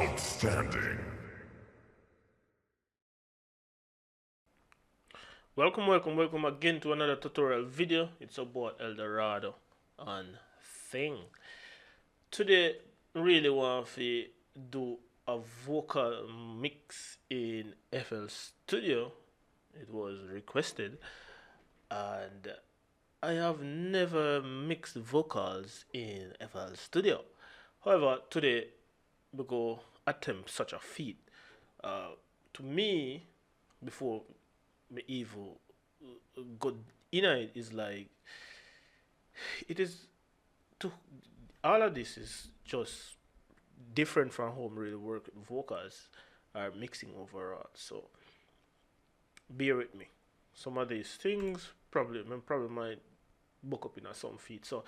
Outstanding. Welcome again to another tutorial video. It's about Eldorado on Thing. Today, really want to do a vocal mix in FL Studio. It was requested, and I have never mixed vocals in FL Studio. However, today we go attempt such a feat. Uh, to me, before me evil good in it is like it is to all of this is just different from how we really work with vocals are mixing overall. So bear with me. Some of these things probably might book up in some feed. So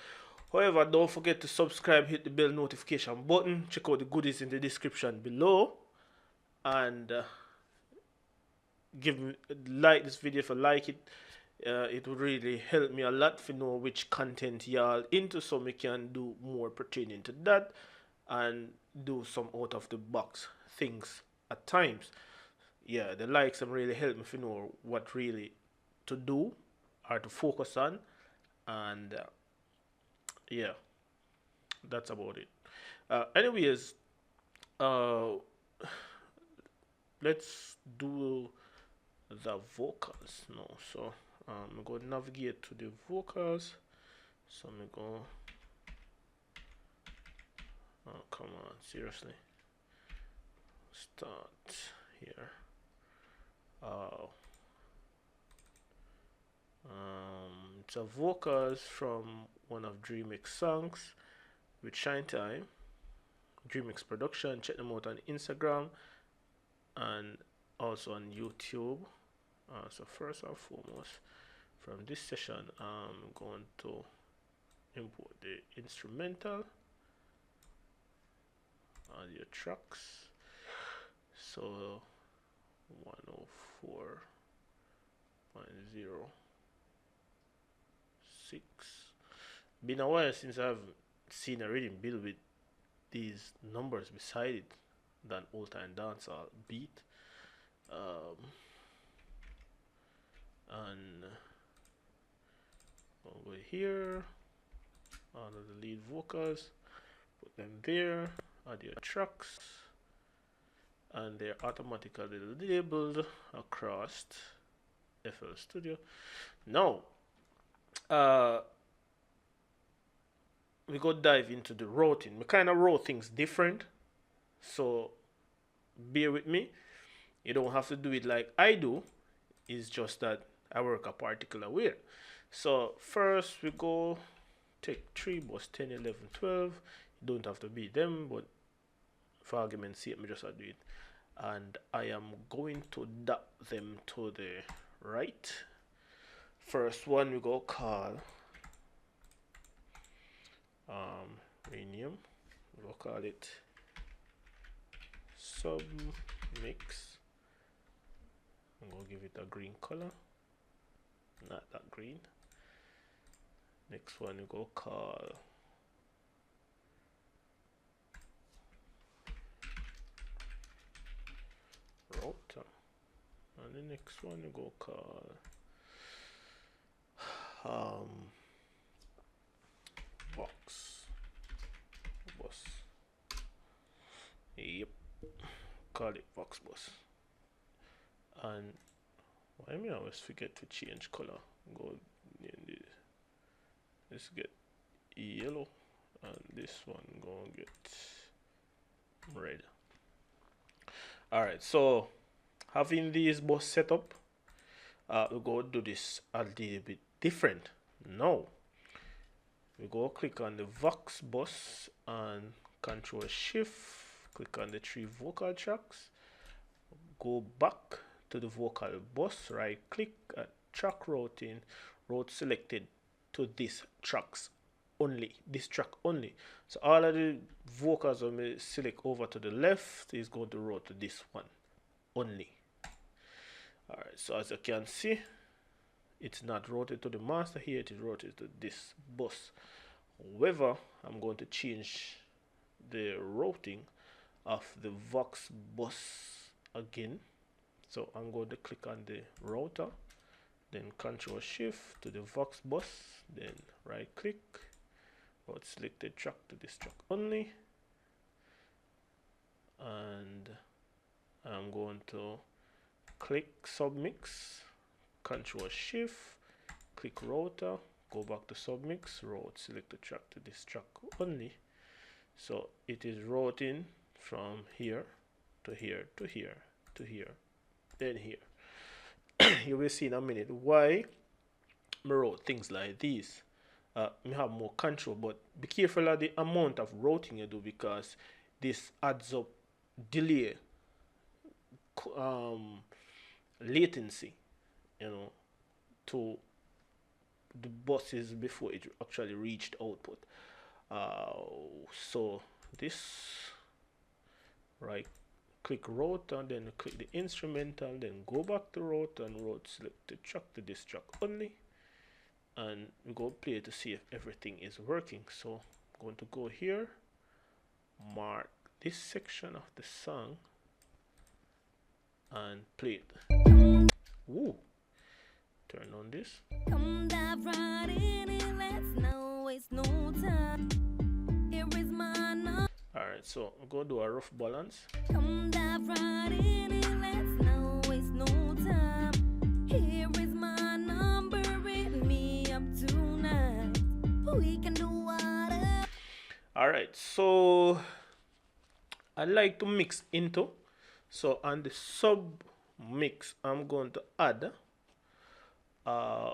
however, don't forget to subscribe, hit the bell notification button, check out the goodies in the description below, and give me like this video if you like it. It would really help me a lot to know which content y'all into, so we can do more pertaining to that and do some out of the box things at times. Yeah, the likes have really helped me to know what really to do or to focus on, and yeah, that's about it. Anyways, uh, let's do the vocals now. So I'm going to navigate to the vocals. So I'm going, oh come on, seriously. Start here. Oh, it's a vocals from one of DreamX songs with Shine Time. DreamX production. Check them out on Instagram and also on YouTube. So first and foremost, from this session, I'm going to import the instrumental audio tracks. So 104.06. Been a while since I've seen a rhythm build with these numbers beside it than old time dancehall beat. And over here, all of the lead vocals, put them there, audio tracks, and they're automatically labeled across FL Studio. Now, we go dive into the routing. We kind of route things different, so bear with me. You don't have to do it like I do. It's just that I work a particular way. So first we go take 3 bus 10, 11, 12. You don't have to be them, but for argument's sake, I just do it. And I am going to dot them to the right. First one we go call rename. We'll call it sub mix. I'm gonna give it a green color, not that green. Next one we go call router, and the next one we go call box bus. Yep, call it box bus. And why me always forget to change color? Go in this. Let's get yellow, and this one gonna get red. All right, so having these bus set up, we go do this a little bit different. Now we go click on the Vox bus and Control Shift, click on the 3 vocal tracks, go back to the vocal bus, right click at track routing, route selected to this tracks only, this track only. So all of the vocals when we select over to the left is going to route to this one only. Alright, so as you can see, it's not routed to the master here, it is routed to this bus. However, I'm going to change the routing of the Vox bus again. So I'm going to click on the router, then Control Shift to the Vox bus, then right click, route selected track to this track only, and I'm going to click submix, Control Shift, click router, go back to submix, route select the track to this track only. So it is routing from here to here to here to here, then here. You will see in a minute why I wrote things like these. You have more control, but be careful of the amount of routing you do, because this adds up delay, latency, you know, to the buses before it actually reached output. So this, right click route and then click the instrumental, then go back to route and route select the track to this track only, and we go play to see if everything is working. So I'm going to go here, mark this section of the song and play it. Ooh. Turn on this. Come dive right in and let's not waste no time. Here is my number. Alright, so I'm going to do a rough balance. Come dive right in and let's not waste no time. Here is my number, hit me up tonight. We can do whatever. Alright, so I like to mix into. So on the sub mix, I'm going to add a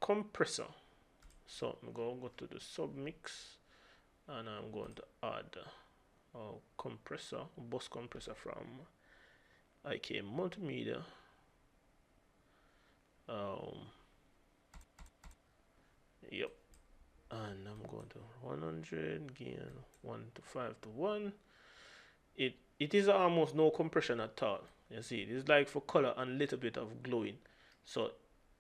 compressor. So I'm going to go to the sub mix and I'm going to add a compressor, a bus compressor from IK Multimedia. Yep. And I'm going to 100 gain 1 to 5 to 1. It is almost no compression at all. You see, it's like for color and a little bit of glowing. So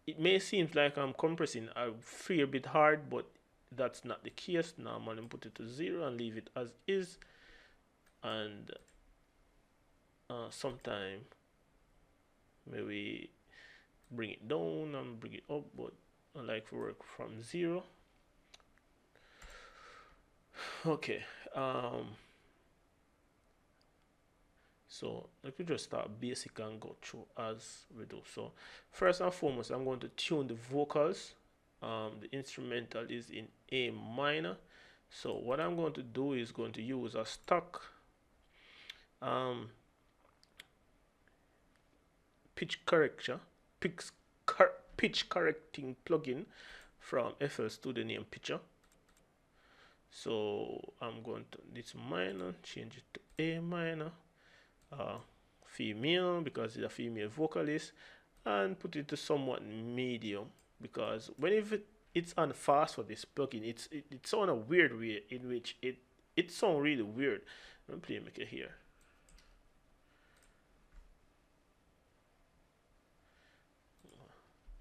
it may seem like I'm compressing a fair bit hard, but that's not the case. Now I'm going to put it to 0 and leave it as is. And sometime maybe bring it down and bring it up, but I like to work from 0. Okay. So let me just start basic and go through as we do. So first and foremost, I'm going to tune the vocals. The instrumental is in A minor. So what I'm going to do is going to use a stock pitch correcting plugin from FL Studio named Pitcher. So I'm going to this minor, change it to A minor. Female, because it's a female vocalist, and put it to somewhat medium, because when it's on fast for this plugin, it's on a weird way in which it sounds really weird. Let me play make it here.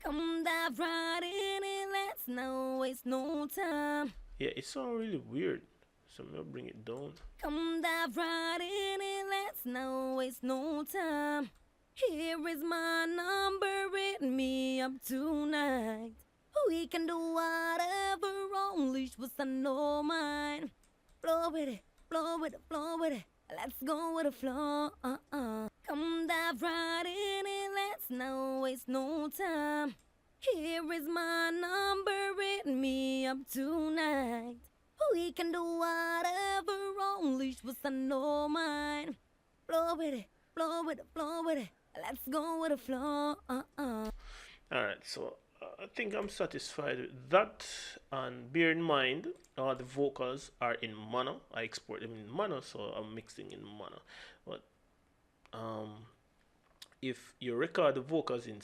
Come dive right in and let's not waste no time. Yeah, it sounds really weird. So I'm gonna bring it down. Come dive right in and let's not waste no time. Here is my number, hit me up tonight. We can do whatever, only what's on no mind. Flow with it, flow with it, flow with it. Let's go with the flow. Come dive right in and let's not waste no time. Here is my number, hit me up tonight. We can do whatever, only what's on no mind. Flow with it, flow with it, flow with it. Let's go with the flow. Alright, so I think I'm satisfied with that. And bear in mind, the vocals are in mono. I export them in mono, so I'm mixing in mono. But if you record the vocals in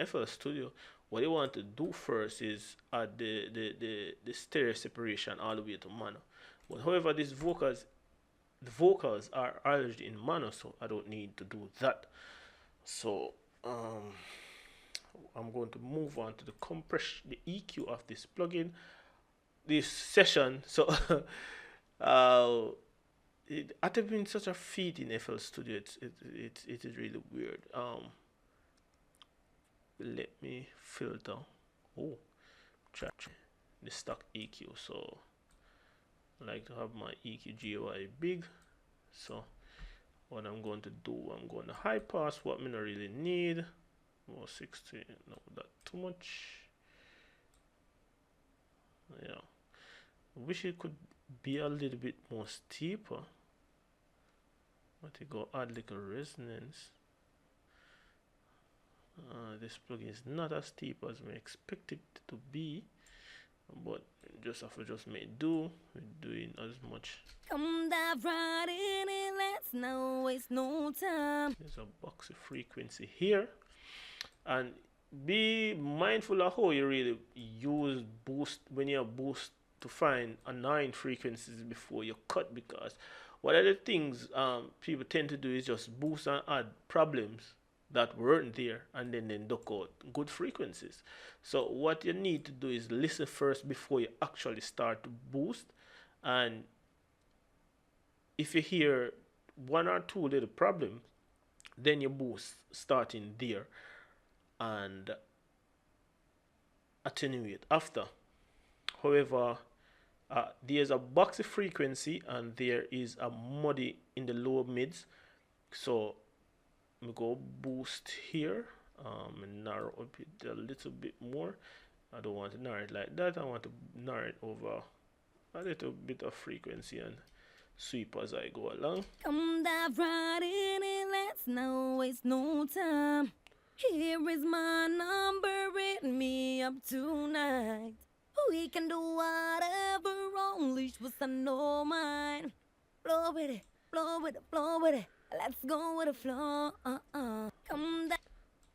FL Studio, what you want to do first is add the stereo separation all the way to mono. But however, the vocals are already in mono, so I don't need to do that. So I'm going to move on to the compression, the EQ of this plugin, this session. So Having such a feat in FL Studio, it is really weird. Let me filter. Oh, try the stock EQ. So I like to have my EQ GUI big. So what I'm going to do, I'm going to high pass what I don't really need. More 60, no, that too much. Yeah, I wish it could be a little bit more steeper. But you go add little resonance. This plugin is not as steep as we expect it to be, but just have to just make do with doing as much. Come dive right in it, let's not waste no time. There's a boxy frequency here, and be mindful of how you really use boost when you boost to find annoying frequencies before you cut, because one of the things people tend to do is just boost and add problems that weren't there, and then duck out good frequencies. So what you need to do is listen first before you actually start to boost. And if you hear one or two little problems, then you boost starting there and attenuate after. However, there's a boxy frequency and there is a muddy in the lower mids. So we go boost here, and narrow up it a little bit more. I don't want to narrow it like that. I want to narrow it over a little bit of frequency and sweep as I go along. Come dive right in it, let's not waste no time. Here is my number, hit me up tonight. We can do whatever, only what's on no mind. Blow with it, blow with it, blow with it. Let's go with the flow. Come dive.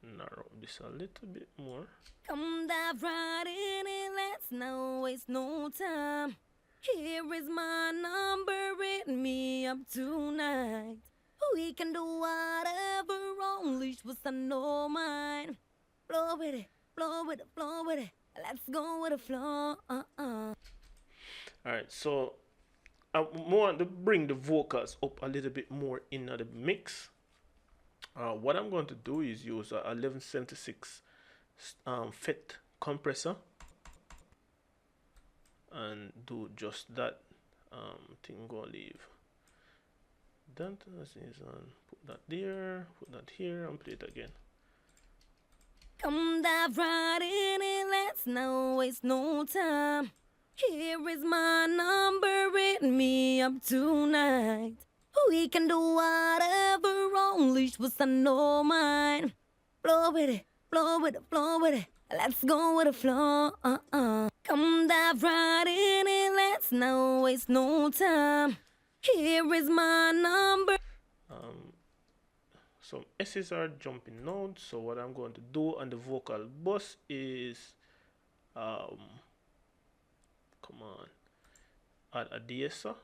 Narrow this a little bit more. Come dive right in it, let's not waste no time. Here is my number, hit me up tonight. We can do whatever, only what's on no mind. Blow with it, blow with it, blow with it. Let's go with the flow. Alright, so I want to bring the vocals up a little bit more in the mix. What I'm going to do is use a 1176 FET compressor and do just that. Thing gonna leave that as is on. Put that there, put that here, and play it again. Come dive right in it, let's not waste no time. Here is my number, hit me up tonight. We can do whatever, only what's on no mind. Blow with it, blow with it, blow with it. Let's go with the flow. Come dive right in it, let's not waste no time. Here is my number. Some S's are jumping nodes, so what I'm going to do on the vocal bus is come on, add a DSR.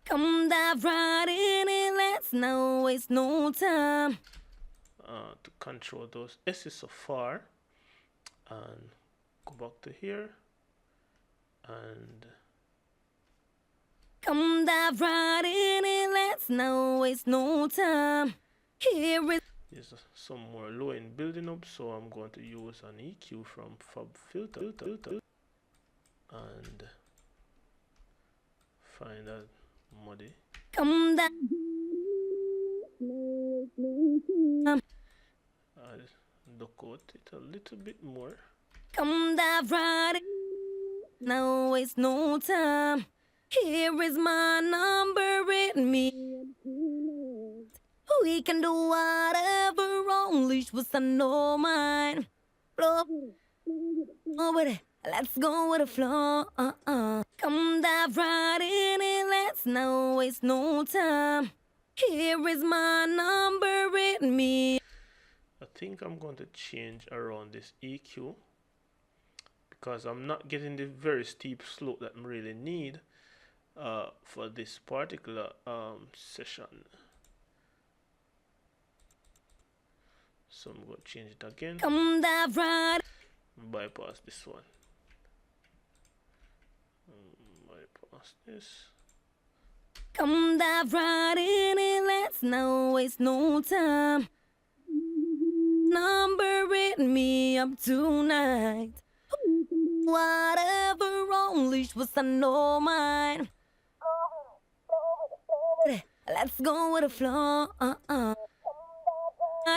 Come dive right in it, let's not waste no time. To control those S's so far, and go back to here and come dive right in it, let's not waste no time. Here is there's some more low end building up, so I'm going to use an EQ from Fab Filter and find that muddy. come dive. Duck out it a little bit more. Come dive right in, no waste no time. Here is my number, hit me. We can do whatever, only what's on no mind. Blow with it, let's go with the flow. Come dive right in it, let's not waste no time. Here is my number, hit me. I think I'm going to change around this EQ because I'm not getting the very steep slope that I really need for this particular session. So I'm going to change it again. Come dive right. Bypass this one. Bypass this. Come dive right in it, let's not waste no time. Number it me up tonight. Whatever, only was I know mine. Let's go with the flow. Right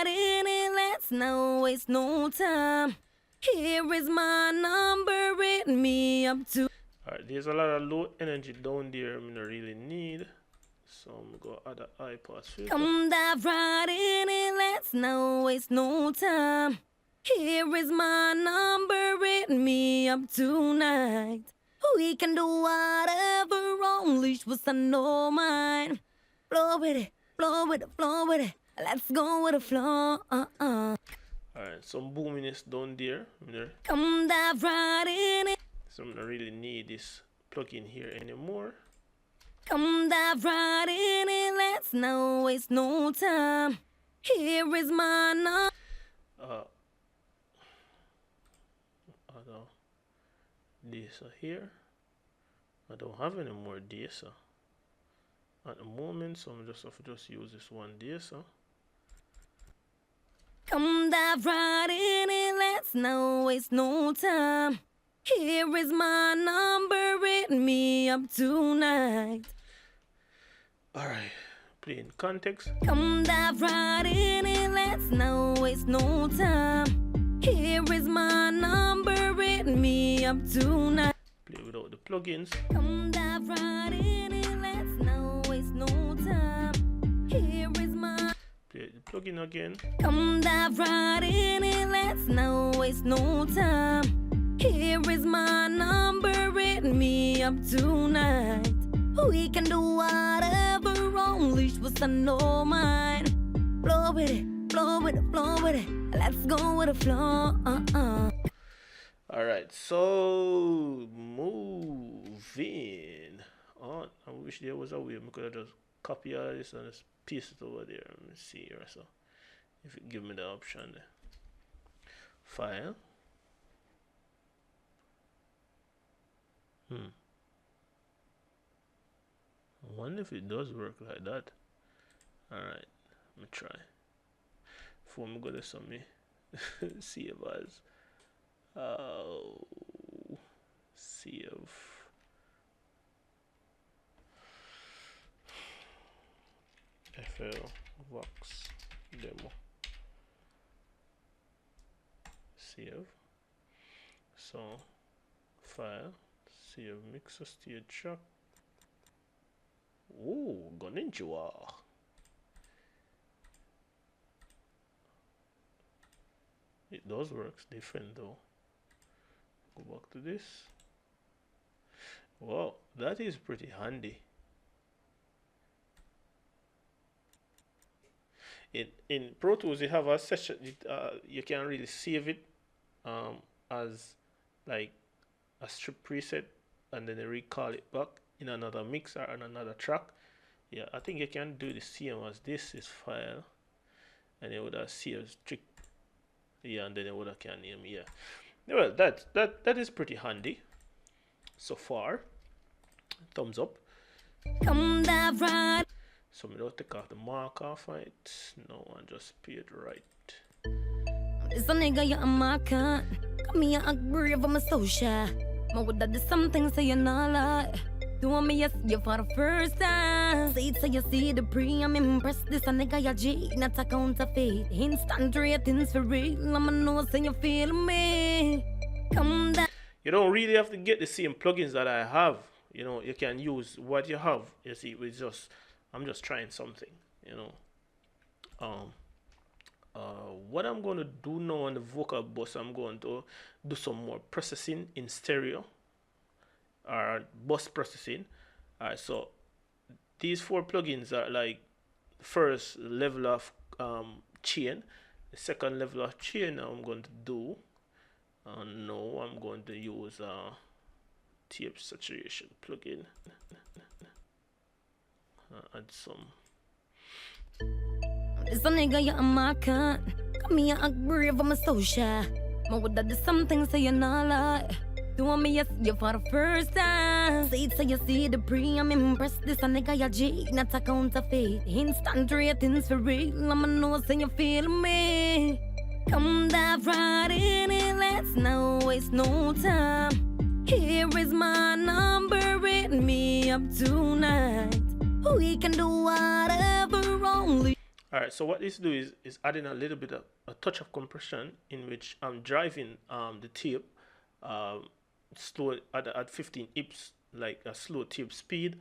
in it, let's not waste no time. Here is my number, it me up to. Alright, there's a lot of low energy down there I'm gonna really need. So I'm gonna add a high pass filter. Come dive right in it, let's not waste no time. Here is my number, it me up tonight. We can do whatever, only was I know mine. Flow with it, flow with it, flow with it. Let's go with the flow. Alright, some boominess down there. Come dive right in it. So I'm gonna really need this plug-in here anymore. Come dive right in it, let's not waste no time. Here is my number. This here. I don't have any more DSA at the moment, so I'm just have to just use this one DSA. Come dive right in it, let's not waste no time. Here is my number, it me up tonight. Alright, play in context. Come dive right in it, let's not waste no time. Here is my number, it me up tonight. Play without the plugins. Come dive right in it, let's not waste no time. Here is my. Play the plugin again. Come dive right in it, let's not waste no time. Here is my number, it me up tonight. We can do whatever, only was I know mine. Flow with it, flow with it, flow with it. Let's go with the flow. Alright, so moving on. I wish there was a way I could have just copy all this and just paste it over there. Let me see here. So if it give me the option there. File. I wonder if it does work like that. Alright, let me try. Before I go to some save as save FL Vox demo. Save. So file, save mixer stage track. Oh, Goninjua. It does work different though. Go back to this. Wow, that is pretty handy. In Pro Tools, you have a session. You can really save it as like a strip preset, and then recall it back in another mixer and another track. Yeah, I think you can do the same as this is file, and it would have save strict. Yeah, and then it would have can name. Yeah, well, that is pretty handy so far. Thumbs up. Come dive right. So we don't take off the mark off it. No, and just pay it right. It's a nigga, you're a marker. Come here, I agree with my social. My would that do something so you're not like. Do me yes, you for the first time. Say it so you see the pre, I'm impressed. This a nigga, you G, not a counterfeit. Instant ratings for real, I'ma know so you feel me. Come down. You don't really have to get the same plugins that I have. You know, you can use what you have. You see, it's just, I'm just trying something, you know. What I'm going to do now on the vocal bus, I'm going to do some more processing in stereo or bus processing. Alright, so these 4 plugins are like the first level of chain. The second level of chain I'm going to do. No, I'm going to use tape saturation plugin. Add some. It's a nigga, you're a marker. Come here, I agree with my social. My would that do something so you're not like. Do want me, yes, you for the first time. Say it so you see the pre, I'm impressed. This a nigga ya G, not a counterfeit. Instant ratings for real, I'ma know so you feel me. Come dive right in it, let's not waste no time. Here is my number, hit me up tonight. We can do whatever, only. Alright, so what this do is adding a little bit of a touch of compression in which I'm driving the tape slow at 15 ips, like a slow tape speed,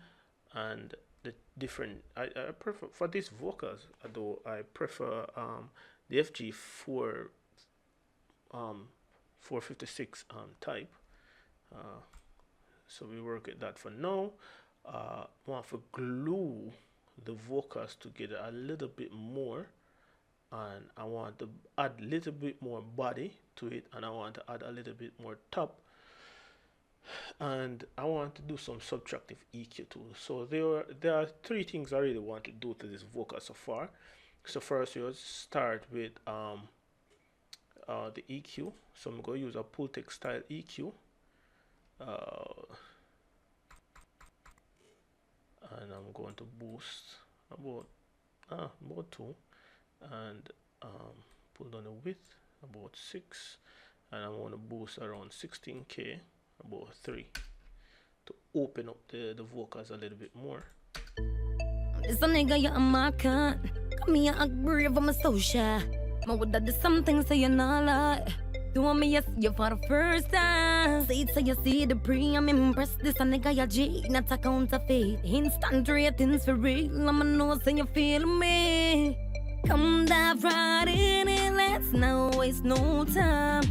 and the different I prefer for these vocals, although I prefer the FG4 456 type. So we work at that for now. Want to glue the vocals together a little bit more, and I want to add a little bit more body to it, and I want to add a little bit more top, and I want to do some subtractive EQ too. So there are three things I really want to do to this vocal so far. So first we'll start with the EQ. So I'm going to use a pull text style EQ, and I'm going to boost about 2, and pull down the width about 6, and I'm going to boost around 16k, about 3, to open up the vocals a little bit more. It's a nigga, you're a marker. Come here, I'm brave, I'm a social. My would that do something so you're not like. Do want me, yes, you for the first time. Say it so you see the pre, I'm impressed. This a nigga ya G, not a counterfeit. Instant ratings for real, I'ma know so you feel me. Come dive right in it, let's not waste no time.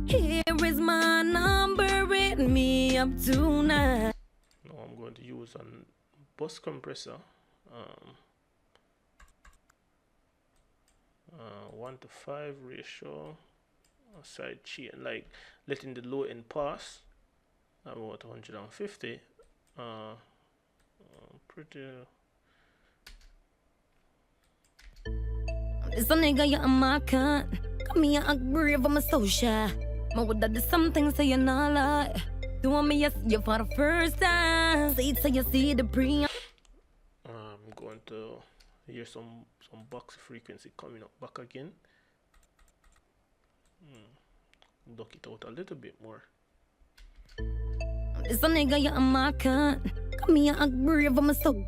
Here is my number, hit me up tonight. Now I'm going to use a bus compressor, 1:5 ratio. Side chain, like letting the low end pass about 150. Pretty. It's a nigga, you're a marker. Come here, I'm brave, I'm a social. My would that do something so you're not like. Do want me, yes, you for the first time. Say it so you see the pre. I'm going to hear some box frequency coming up back again. Duck it out a little bit more. It's a nigga, you're a marker. Come here, I'm brave, I'm a social.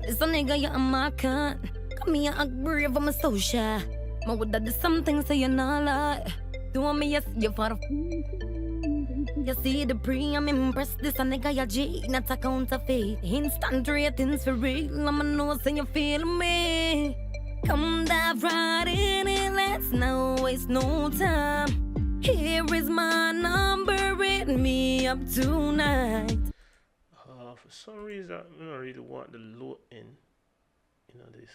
It's a nigga, you're a marker. Come here, I'm brave, I'm a social. My would that do something so you're not like. Do want me, yes, you for the. You see the pre, I'm impressed. This a nigga ya G, not a counterfeit. Instant ratings for real, I'ma know so you feel me. Come dive right in it, let's not waste no time. Here is my number, hit me up tonight. For some reason, I don't really want the low end. This.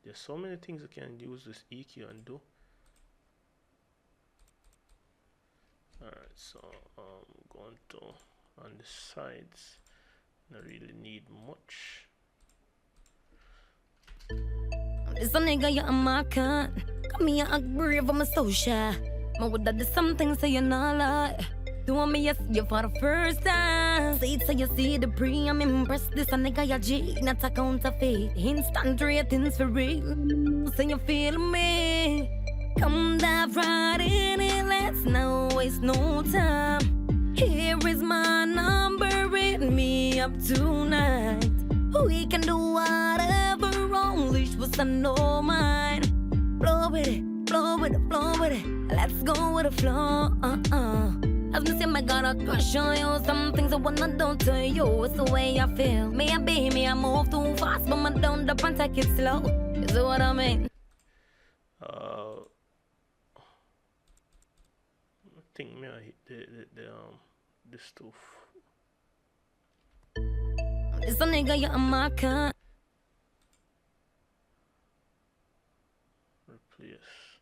There's so many things you can use this EQ and do. Alright, so I'm going to on the sides. Don't really need much. It's a nigga, you're a marker. Come here, I'm brave, I'm a social. My would that do something so you're not like. Do want me, yes, you for the first time. Say it so you see the pre, I'm impressed. This a nigga ya G, not a counterfeit. Instant ratings for real, so you feel me. Come dive right in it, let's not waste no time. Here is my number, hit me up tonight. We can do whatever, only with some no mind. Flow with it, flow with it, flow with it. Let's go with the flow. As me say, my God, I crush on you. Some things I wanna do to you. It's the way I feel. Me I be, me I move too fast, but I don't up and take it slow. You see what I mean? I think me I hit the stuff. It's a nigga, you're a marker. Replace.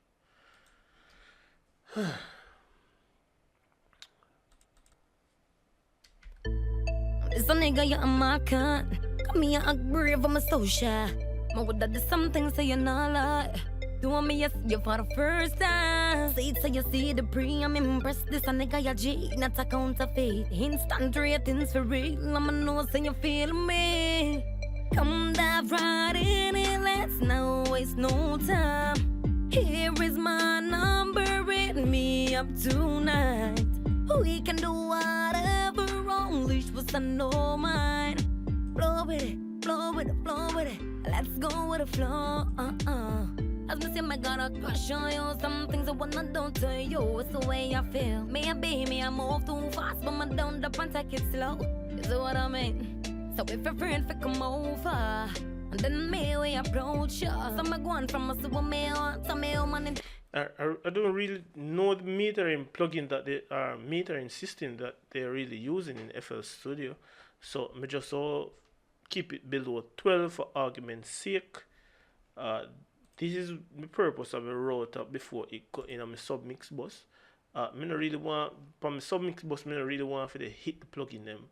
It's a nigga, you're a marker. Come here, I'm brave, I'm a social. My would that do something say you're not lie. Do me yes, you for the first time. Say it so you see the pre, I'm impressed. This a nigga ya G, not a counterfeit. Instant ratings for real, I'ma know say you feel me. Come dive right in it, let's not waste no time. Here is my number, hit me up tonight. We can do whatever, only was I know mine. Flow with it, flow with it, flow with it. Let's go with the flow. As me say, my God, I crush on you. Some things I wanna do to you. It's the way I feel. Me, I move too fast, but I don't up and take it slow. You see what I mean? So if your friend fi come over, and then me we approach ya. So I'm going from a super mail to mail man. I don't really know the metering plugin that they are metering system that they're really using in FL Studio. So I just all keep it below 12 for argument's sake. This is the purpose of a router before it go in on my submix bus. Me no really want from my submix bus. Me no really want for the hit the plugin them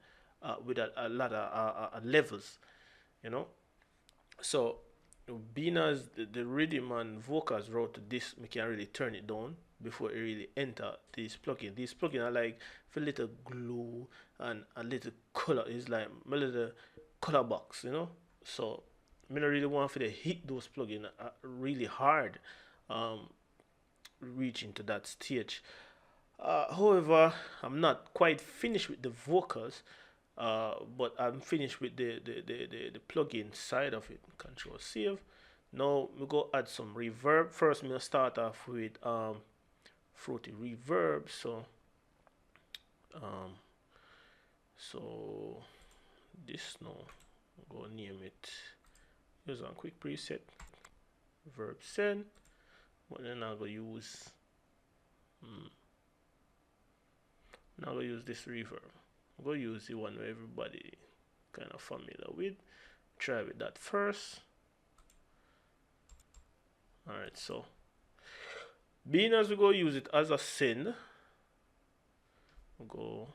with a lot of levels, you know. So being as the rhythm and vocals route to this, we can really turn it down before it really enter this plugin. This plugin are like for little glue and a little color. It's like a little color box, you know. So I don't really want for to hit those plugins really hard, reach into that stage. However, I'm not quite finished with the vocals, but I'm finished with the plugin side of it. Control save. Now we go add some reverb. First, I'm gonna start off with fruity reverb. Um, so this now, go name it. Use a quick preset, verb send. But then I'll go use. Now I'll use this reverb. I'm going to use the one where everybody kind of familiar with. Try with that first. Alright, so being as we go use it as a send, we'll go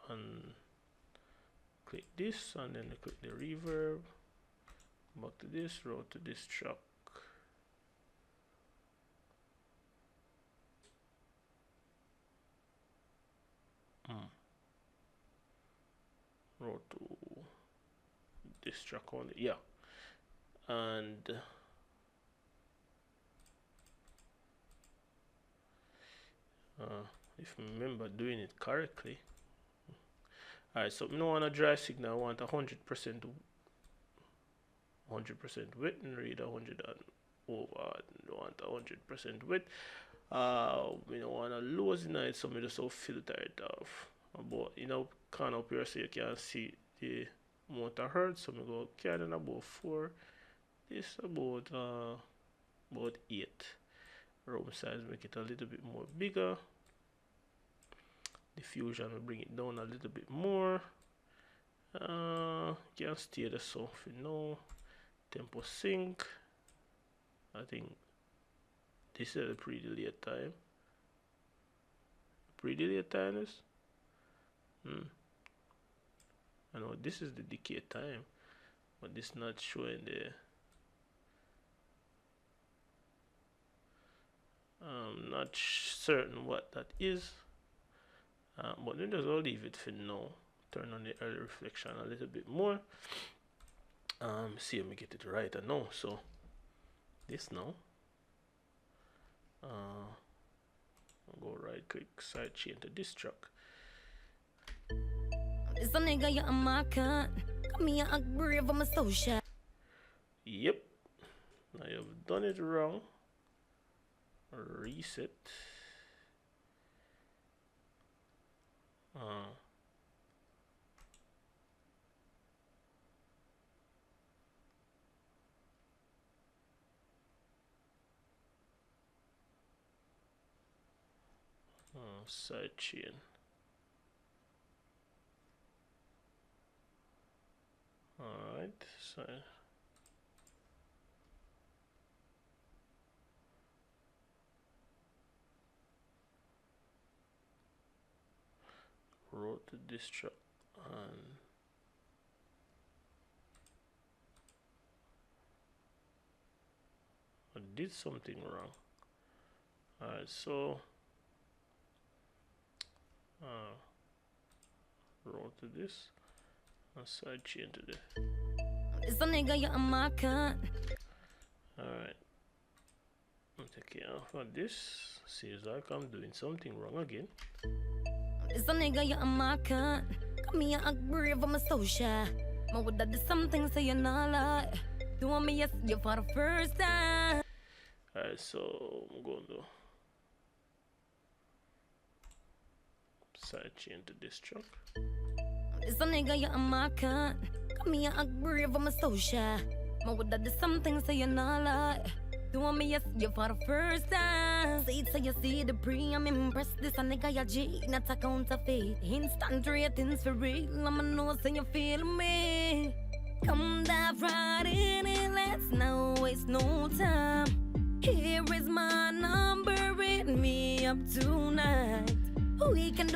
and click this and then click the reverb. Back to this, route to this track. Route to this track only, yeah. And if I remember doing it correctly. Alright, so we don't want a dry signal. I want 100% width and read 100 and over. We want 100% width. We don't want a low signal, so we just filter it off. But you know, kind of up here so you can see the motor hertz. So we go carrying about 4. This about 8. Room size make it a little bit more bigger. Diffusion will bring it down a little bit more. Can stay the so for now. Tempo sync. I think this is a pre-delay time. Pre-delay time is. I know this is the decay time, but this not showing the. I'm not certain what that is, but then just I'll leave it for now. Turn on the early reflection a little bit more. See if we get it right. I know. So this now. I'll go right click side chain to this track. It's a nigga you a marker. Come here, I'm brave, I'm a social. Yep. Now you've done it wrong. Reset. Side chain. Alright, so route to this track and did something wrong. Alright, so roll to this and side chain to this. It's a nigga, you're a marker. Alright, I'm taking off of this. Seems like I'm doing something wrong again. It's a nigga, you're a marker. Come here, I'm brave, I'm a social. My would that do something, so you're not like. Do want me, yes, you for the first time. Alright, so I'm going to side chain to this truck. It's a nigga, you're a marker. Come here, I'm brave, I'm a social. My would that do something, so you're not like. Do want me, yes, you for the first time. Say it so you see the pre, I'm impressed. This a nigga, ya G, not a counterfeit. Instant ratings for real, I'ma know, so you feel me. Come dive right in it, let's not waste no time. Here is my number, hit me up tonight. We can do.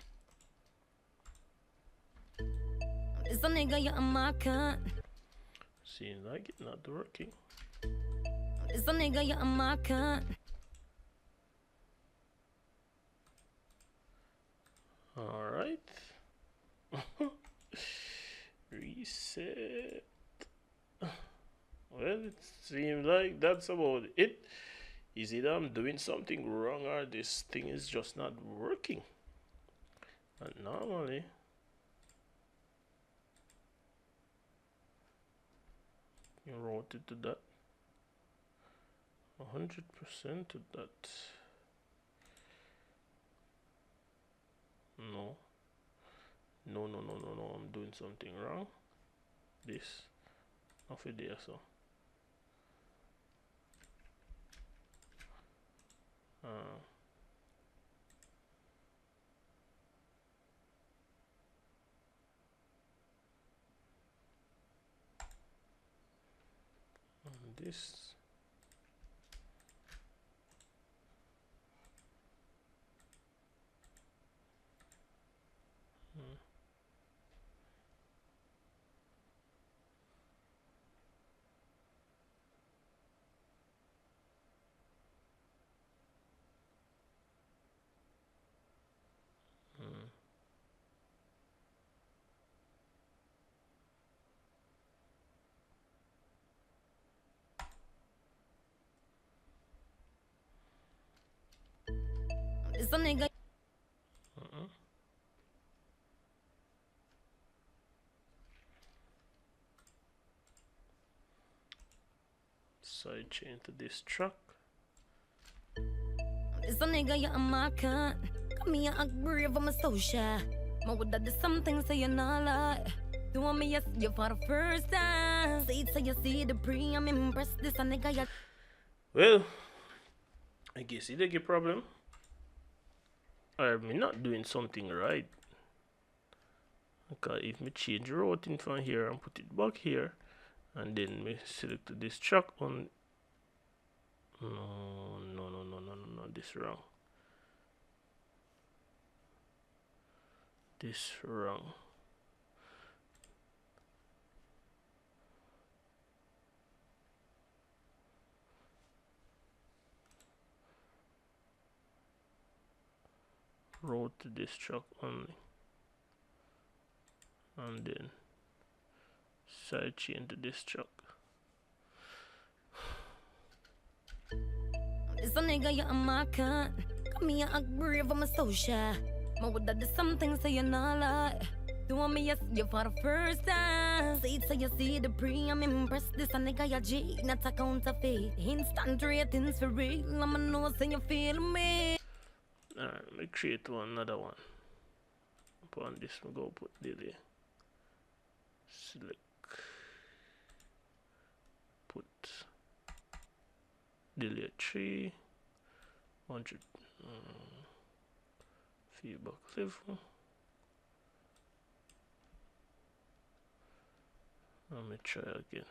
It's a nigga, you're a marker. Seems like it's not working. It's a nigga, you're a marker. Alright. Reset. Well, it seems like that's about it. Is either I'm doing something wrong or this thing is just not working. And normally, you wrote it to that. 100% to that. No. No, no, no, no, no. I'm doing something wrong. This. Off it there, so. And this. It's a nigga. Side chain to this truck. It's a nigga, you're a marker. Come here, I'm brave, I'm a social. My would that do something, so you're not like. Do want me, yes, you for the first time. Say it so you see the pre, I'm impressed. This a nigga, you. Well, I guess it's like a problem. Or me not doing something right. Because if me change routing from here and put it back here, and then me select this truck on. No, this wrong. This wrong. Road to this truck only, and then side chain to this truck. It's a nigga, you're a marker. Come here, I'm brave, I'm a social. My would that do something, so you're not like. Do want me, yes, you for the first time. Say it so you see the pre, I'm impressed. This a nigga, ya G, not a counterfeit. Instant ratings for real, I'ma know, so you feel me. Alright, let me create another one. Upon this, we go put delay. Select. Put delay 3. 100. Feedback level. Let me try again.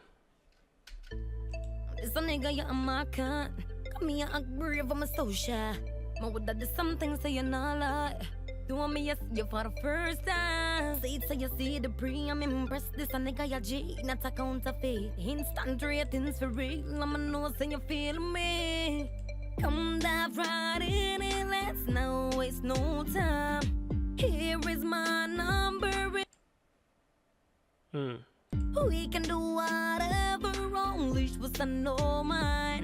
It's a nigga, you're a marker. Come here, I'm brave, I'm a social. My would that do something, so you're not like. Do want me, yes, you for the first time. See it so you see the pre, I'm impressed. This a nigga ya G, not a counterfeit. Instant ratings for real, I'ma know so you feel me. Come dive right in and let's not waste no time. Here is my number. We can do whatever, only was I know mine.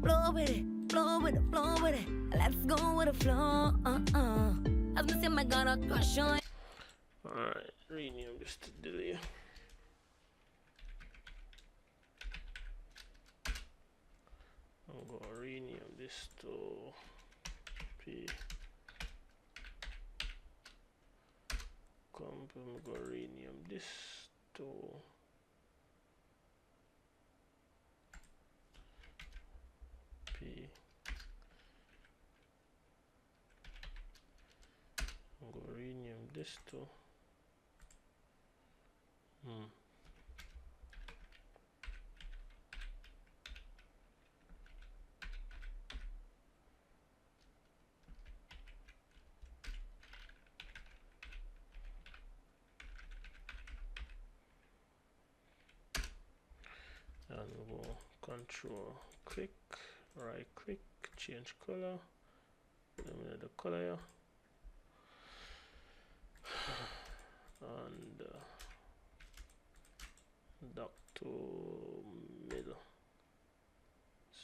Flow with it, flow with it, flow with it. Let's go with the flow. As me say, my God, I crush on. Alright, rename this to delay. I'm gonna rename this to P. I'm gonna rename this to P. I'm gonna rename this to and we'll control click, right click, change color, eliminate the color here. And dock to middle,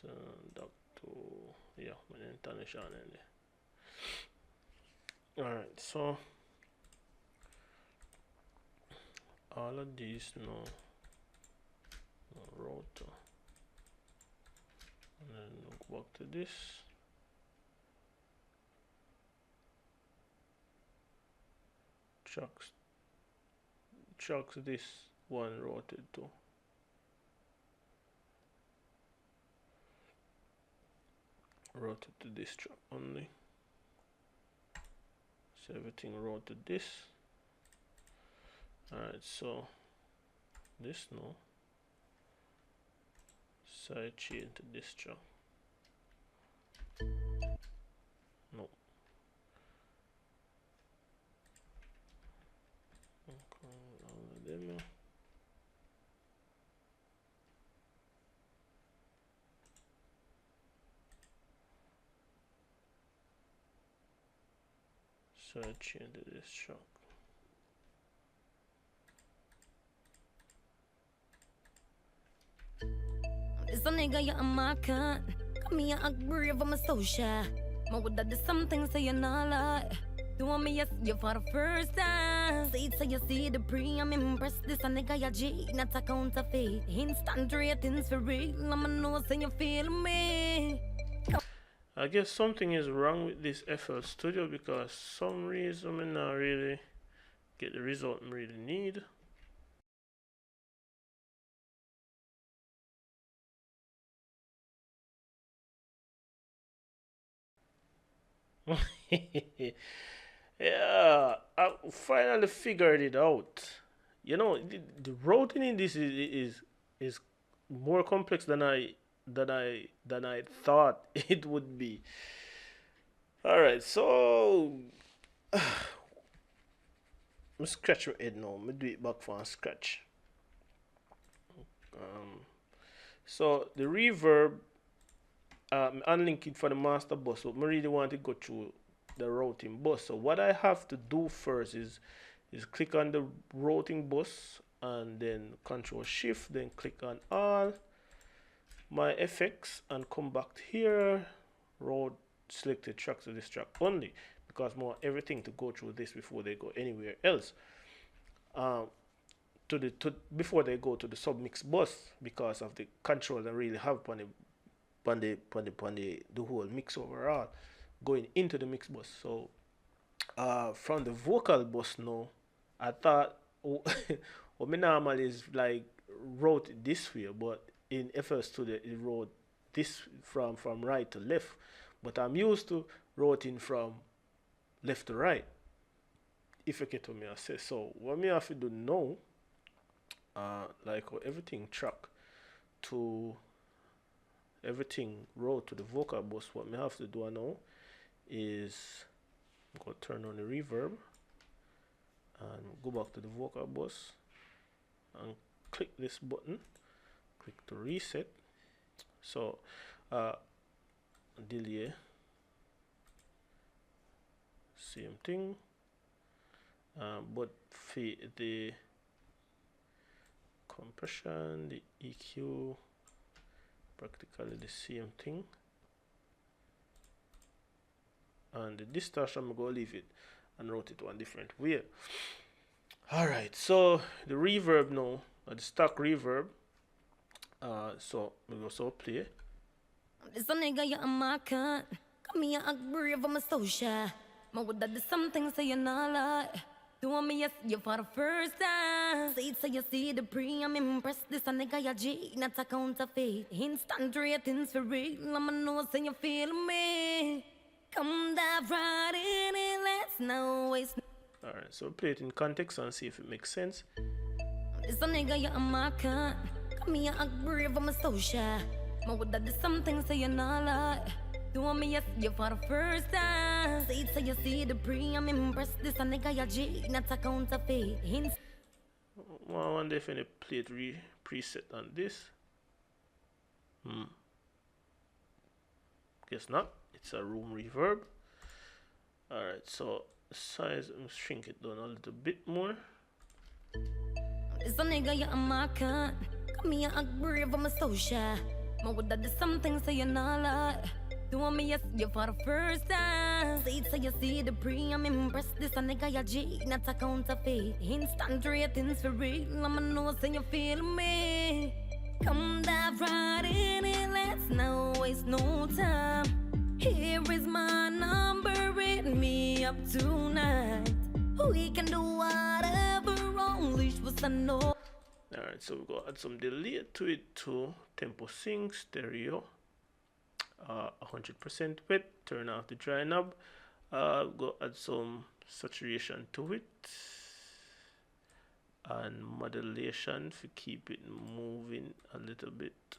so dock to international in there. Alright, so all of these now rotor, and then go back to this. Chucks this one rotated to. Rotate to this track only. So everything rotate this. Alright, so this now side chain to this track. No. Okay, all of them here. Side chain to this track. This a nigga, you're a marker. Come here, act brave, I'm a social. Ma would that do something so you're not like. You want me, yes, you for the first time. See it so you see the pre, I'm impressed. This a nigga, ya G, not a counterfeit. Instant ratings for real, I'ma know so you feel me. I guess something is wrong with this FL Studio because some reason I'm not really get the result I really need. Yeah, I finally figured it out. You know, the routing in this is more complex than I thought it would be. All right, so I'm scratch my head now. I'm do it back from scratch. So the reverb, unlink it for the master bus, but I really want to go through the routing bus. So what I have to do first is click on the routing bus and then control shift, then click on all my effects and come back here, route selected tracks to this track only, because I want everything to go through this before they go anywhere else. Before they go to the submix bus, because of the control I really have on the whole mix overall going into the mix bus. So from the vocal bus now, I thought what me normally is like wrote it this way, but in FL Studio it wrote this from right to left, but I'm used to routing from left to right, if you get what me I say. So what me have to do now, like everything track to everything route to the vocal bus, what me have to do now is I'm going to turn on the reverb and go back to the vocal bus and click this button, click to reset. So delay, same thing, but for the compression, the EQ, practically the same thing, and the distortion I'm gonna leave it and route it one different way. Alright, so the reverb now, the stock reverb. So we go so play. This a nigga, you a marker. Come here, act brave, I'm so shy. My would that is something say you not lie. Do want me, yes, you for the first time. Say it so you see the pre, I'm impressed. This a nigga, you G, not a counterfeit. Instant ratings for real, I'ma know say you feel me. Come dive right in it, let's not waste. Alright, so play it in context and see if it makes sense. This a nigga, you a marker. Come here, act brave, I'm so shy. My would that is something say you not lie. Do want me, yes, you for the first time. Say it so you see the pre, I'm impressed. This a nigga, you G, not a counterfeit. Well, I wonder if any play it preset on this. Guess not. It's a room reverb. Alright, so size, I'm shrink it down a little bit more. This a nigga, you a marker. Come here, act brave, I'm so shy. My would that is something say you not lie. Do want me, yes, you for the first time. Say it so you see the pre, I'm impressed. This a nigga, you G, not a counterfeit. Instant ratings for real, I'ma know say you feel me. Come dive right in it, let's not waste no time. Here is my number, hit me up tonight. We can do whatever, only was I know. Alright, so we're gonna add some delay to it too. Tempo sync, stereo, 100% wet, turn off the dry knob. Go add some saturation to it and modulation to keep it moving a little bit.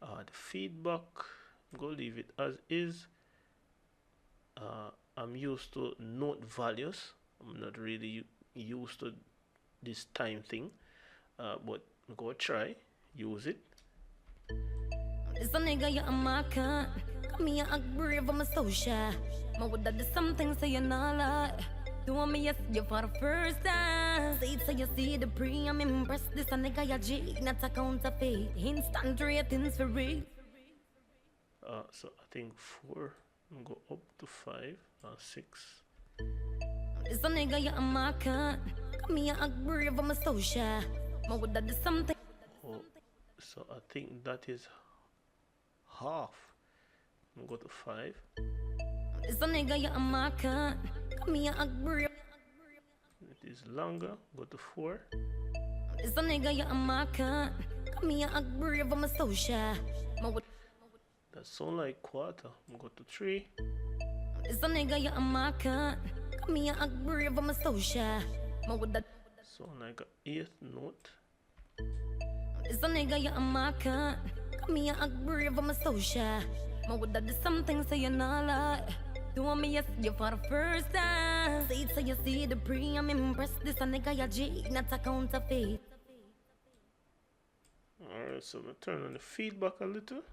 The feedback, I'm gonna leave it as is. I'm used to note values. I'm not really used to this time thing, but I'm gonna try use it. This a nigga, you a marker. Come here, act brave, I'm so shy. My would that is something say you not lie. Do want me, yes, you for the first time. Say it so you see the pre, I'm impressed. This a nigga, you G, not a counterfeit. Instant ratings for real. So I think 4. I'm go up to 5, 6. This a nigga, you a marker. Come here, act brave, I'm so shy. My would that is something. Oh, so I think that is half. I'm go to 5. This a nigga, you a marker. Come here, act brave. It is longer. Go to 4. This a nigga, you a marker. Come here, act brave, I'm so shy. That sound like quarter. I'm go to 3. This a nigga, you a marker. Come here, act brave, I'm so shy. Sound like a 8th note. This a nigga, you a marker. Come here, act brave, I'm so shy. My would that is something say you not lie. Do want me, yes, you for the first time. Say it so you see the pre, I'm impressed. This a nigga, you G, not a counterfeit. Alright, so I'm gonna turn on the feedback a little.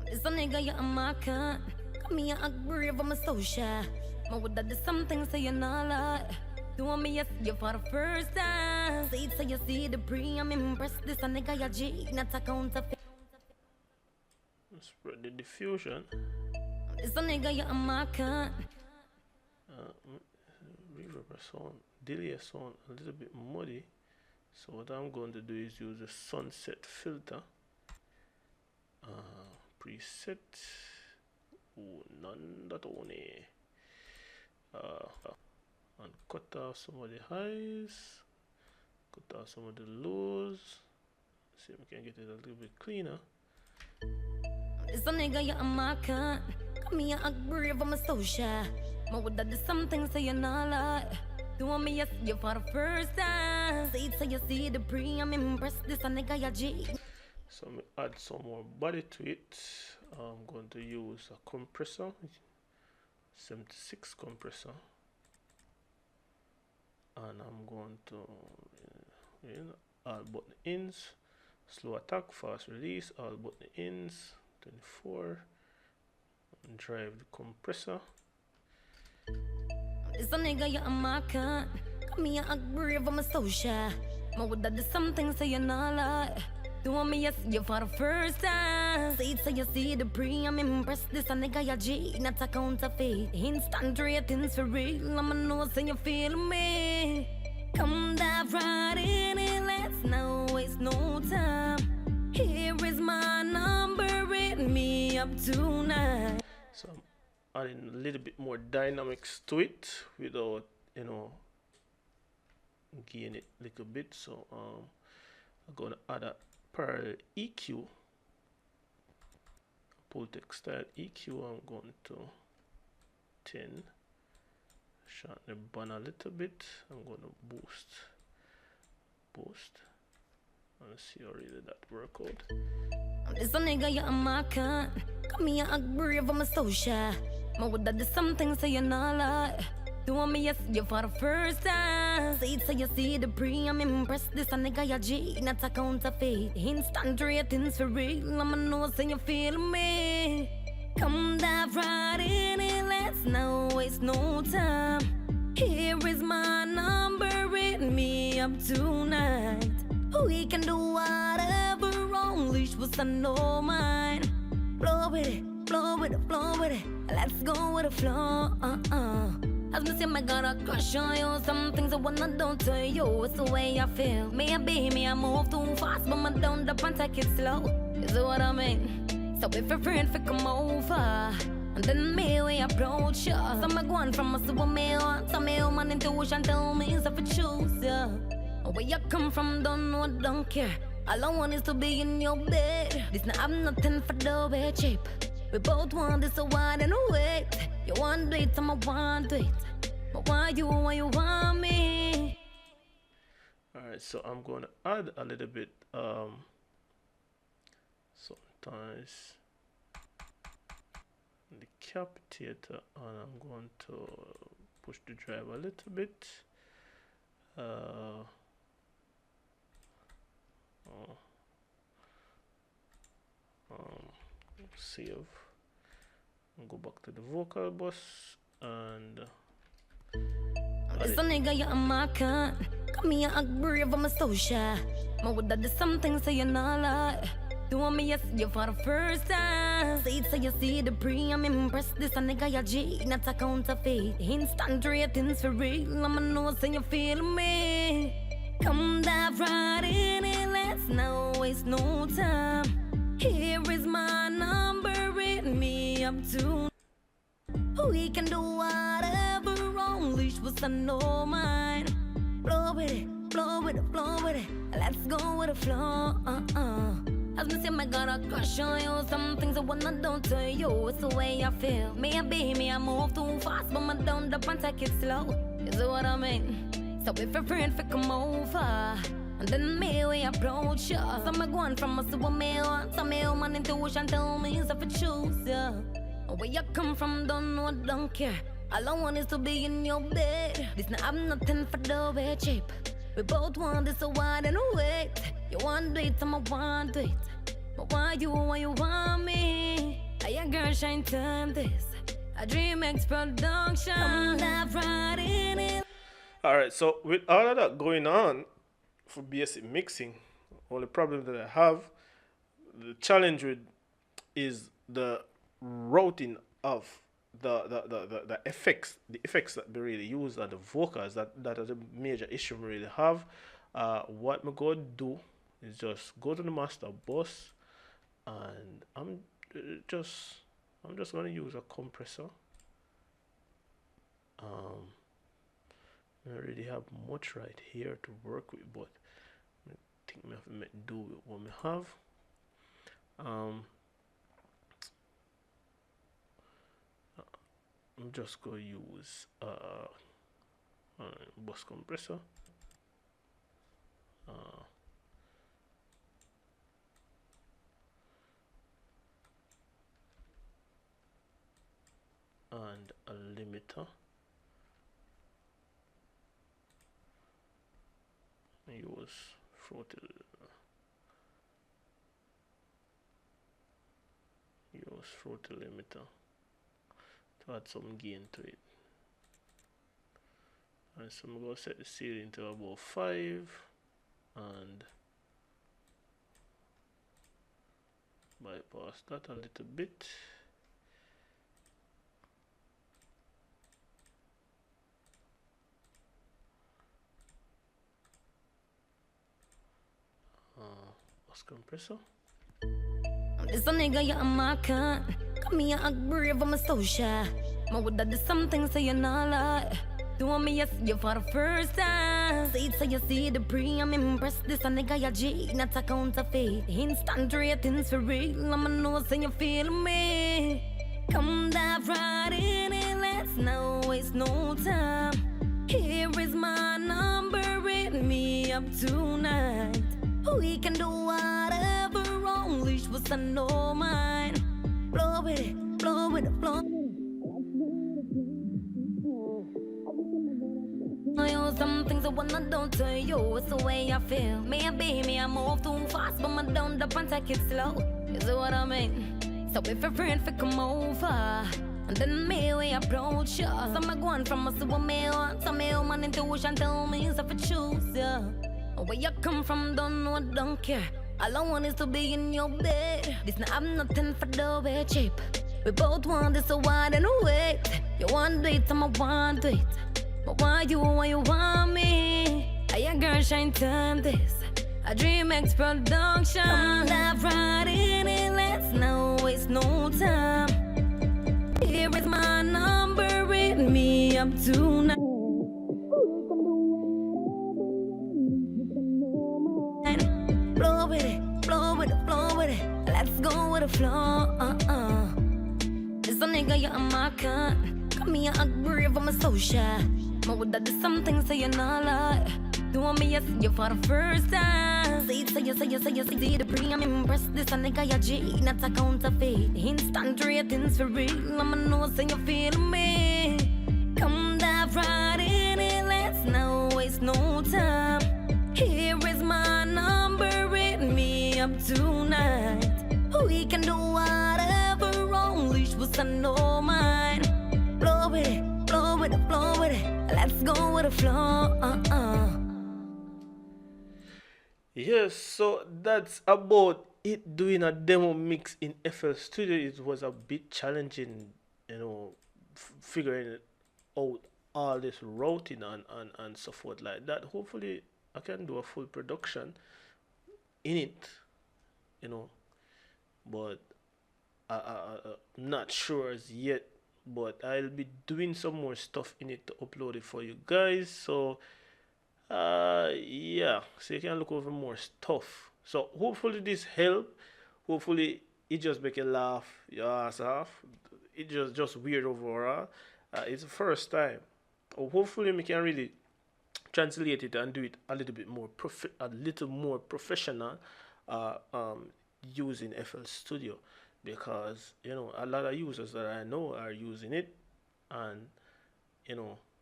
This a nigga, you a marker. Come here, act brave, I'm so shy. My would that is something say you not lie. Do want me, yes, you for the first time. Say it so you see the pre, I'm impressed. This a nigga, you G, not a counterfeit. Spread the diffusion. This a nigga, you a marker. Reverb sound, delay sound a little bit muddy. So what I'm going to do is use a sunset filter. Preset. Ooh, none that only. And cut off some of the highs. Cut off some of the lows. See if we can get it a little bit cleaner. This a nigga, you a marker. Come here, act brave, I'm so shy. My would that is something say you not lie. Do want me, yes, you for the first time. Say it so you see the pre, I'm impressed. This a nigga, you G. So I'm gonna add some more body to it. I'm going to use a compressor, 76 compressor, and I'm going to all button ins, slow attack, fast release, all button ins, 24, and drive the compressor. This a nigga, you're a marker. Come here, act brave, I'm a social. My would that do something, so you're not lie. Do want me, yes, you for the first time. Say it so you see the pre, I'm impressed. This a nigga, you're G, not a counterfeit. Instant ratings for real, I'ma know, so you feel me. Come dive right in it, let's not waste no time. Here is my number, hit me up tonight. So I'm adding a little bit more dynamics to it without, gain it a little bit. So I'm gonna add a parallel EQ, pull text style EQ. I'm going to 10, shorten the band a little bit. I'm gonna boost, and see how really that work out. This a nigga, you're a marker. Come here, act brave, I'm a social. My would that do something, so you're not lie. Do want me, yes, you for the first time. Say it so you see the pre, I'm impressed. This a nigga, you're G, not a counterfeit. Instant ratings for real, I'ma know, so you feel me. Come dive right in it, let's not waste no time. Here is my number, hit me up tonight. We can do whatever, only was I know mine. Flow with it, flow with it, flow with it. Let's go with the flow. As me say, my God, I crush on you. Some things I wanna do to you. It's the way I feel. Me I move too fast, but my down the and take it slow. Is what I mean? So if a friend fi come over, and then me we approach ya. So me go on from a super me on. So me human intuition tell me if I choose ya. Where you come from, don't know, don't care. All I want is to be in your bed. This not have nothing for the way cheap. We both want this, so why then wait? You want do it, I want do it. But why you want me? Alright, so I'm going to add a little bit, sometimes the capitator, and I'm going to push the drive a little bit. Save and go back to the vocal bus and This a nigga, you're a marker. Come here, act brave, I'm a social. My would that do something, so you're not lie. Do want me, yes, you for the first time. Say it so you see the pre, I'm impressed. This a nigga, you're G, not a counterfeit. Instant ratings for real, I'ma know, so you feel me. Come dive right in it, let's not waste no time. Here is my number, hit me up to. We can do whatever, only was I know mine. Flow with it, flow with it, flow with it. Let's go with the flow. As me say, my God, I crush on you. Some things I wanna do to you. It's the way I feel. Me I move too fast, but my down the and take it slow. Is what I mean? So if a friend fi come over, and then me we approach ya. So me go on from a super me on. So me human intuition tell me if I choose ya. Where you come from, don't know, don't care. All I want is to be in your bed. This not have nothing for the way cheap. We both want this, so why then wait? You want do it, I want do it. But why you want me? I a girl shine time this. A Dream X production. I'm not right in it. alright, so with all of that going on for basic mixing, only problem that I have, the challenge with is the routing of the effects, that we really use are the vocals. That is a major issue we really have. What I'm going to do is just go to the master bus, and I'm just going to use a compressor. I don't really have much right here to work with, but I think I have to do with what we have. I'm just going to use bus compressor. And a limiter. use fruity limiter to add some gain to it. And so I'm going to set the ceiling to about 5 and bypass that a little bit. Bus compressor. This a nigga, you're a marker. Come here, act brave, I'm a social. My would that do something so you're not lie. Do me, yes, you for the first time. Say it so you see the pre, I'm impressed. This a nigga, you're G, not a counterfeit. Instant ratings for real, I'ma know so you feel me. Come dive right in it, let's not waste no time. Here is my number, hit me up tonight. We can do whatever, only was I know mine. Blow with it, blow with it, blow. I know some things I wanna don't tell you, it's the way I feel. Maybe I move too fast, but I don't up and take it slow. Is what I mean? So if a friend for come over, and then me we approach ya. So I'm going from us to a meal, so me human intuition tell me if I choose ya. Where you come from, don't know, don't care. All I want is to be in your bed. This now I'm nothing for the way cheap. We both want this, so why don't wait? You want it, I'm a want it. But why you want me? I a girl shine time this. A Dream X production. Come dive right in it, let's not waste no time. Here is my number, hit me up tonight. Blow with it, blow with it, blow with it. Let's go with the flow. This a nigga, you're a marker. Come here, act brave, I'm a social. My would that do something so you're not lie. Do me, yes, you for the first time. Say it, say you, say you, say you, see the pre, I'm impressed. This a nigga, you're G, not a counterfeit. Instant ratings for real, I'ma know so you feel me. Come dive right in it, let's not waste no time. Here is my number, hit me up tonight. We can do whatever, only was I know mine. Blow with it, blow with it, blow with it. Let's go with the flow. Yes, so that's about it. Doing a demo mix in FL Studio, it was a bit challenging, figuring out all this routing and so forth like that. Hopefully I can do a full production in it, but I'm not sure as yet. But I'll be doing some more stuff in it to upload it for you guys. So yeah, so you can look over more stuff. So hopefully this help. Hopefully it just make you laugh your ass off. It just weird overall. It's the first time. Hopefully we can really translate it and do it a little bit more professional using FL Studio, because a lot of users that I know are using it, and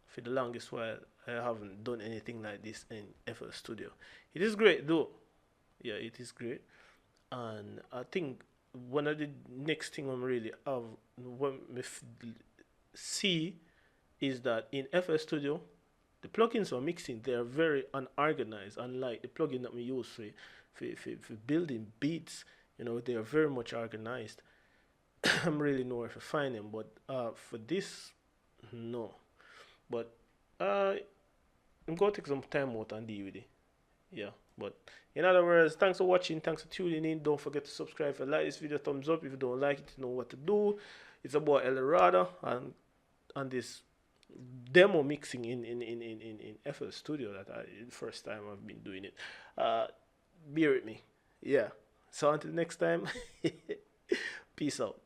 for the longest while I haven't done anything like this in FL Studio. It is great though. Yeah, it is great. And I think one of the next thing I'm really see is that in FL Studio, the plugins for mixing, they are very unorganized, unlike the plugin that we use for building beats. They are very much organized. I'm really nowhere to find them, but for this, no. But I'm going to take some time out and deal with it. Yeah, but in other words, thanks for watching, thanks for tuning in. Don't forget to subscribe. If you like this video, thumbs up. If you don't like it, you know what to do. It's about El Dorado and this demo mixing in FL Studio that the first time I've been doing it. Bear with me. Yeah. So until next time, peace out.